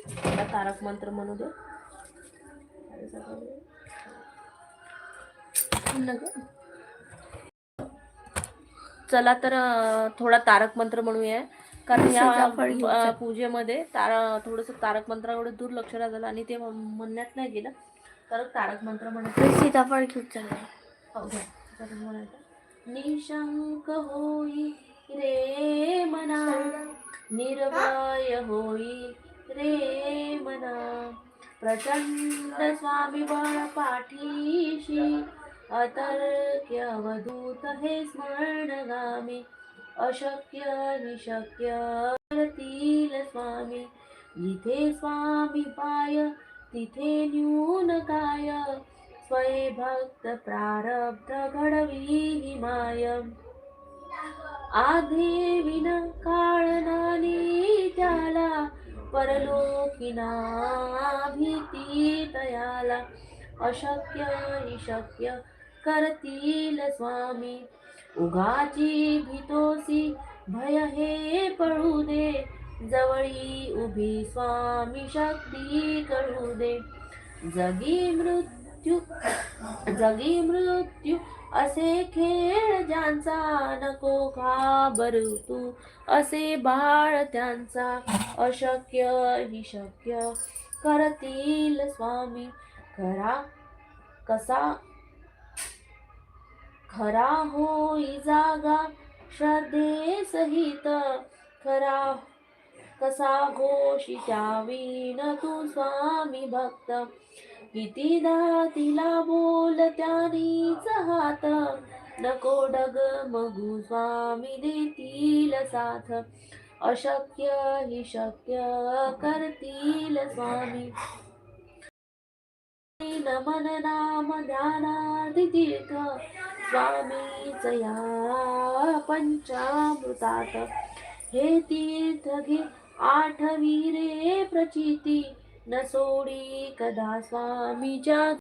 आता तारक मंत्र म्हणू दे. चला तर थोडा तारक मंत्र म्हणूया, कारण या पूजेमध्ये थोडंसं तारक मंत्राकडे दुर्लक्ष झालं आणि ते म्हणण्यात नाही गेलं. तर तारक मंत्र म्हणत सीताफळ घेऊन चाललंय. निशंक होई रे मना, निर्भय होई रे मना, प्रचंड स्वामी बळ पाठीशी, अतर्क्य अवधूत हे स्मरणगामी, अशक्य निशक्य करतील स्वामी, जिथे स्वामी पाय तिथे न्यून काय, स्वये भक्त प्रारब्ध घडवी माय, आधी विन काळनानी त्याला, परलोकिना भीती तयाला, अशक्य निशक्य करतील स्वामी, उगाची भीतोसी भय हे पळू दे, जवळी उभी स्वामी शक्ती कळू दे, जगी मृत्यू असे खेळ ज्यांचा, नको घाबरू तू असे बाळ त्यांचा, अशक्य निशक्य करतील स्वामी, खरा होई जागा श्रद्धे सहित, कसा घोषी त्यावीन तू स्वामी भक्त, कितीदा तिला बोल त्यानीच हात, नको डगमगू स्वामी देतील साथ, अशक्य हि शक्य करतील स्वामी, नमन नाम ध्यानादि तीर्थ स्वामीच या पंचामृतात, हे तीर्थ घे आठवी रे प्रचिती, न सोडी कदा स्वामीच्या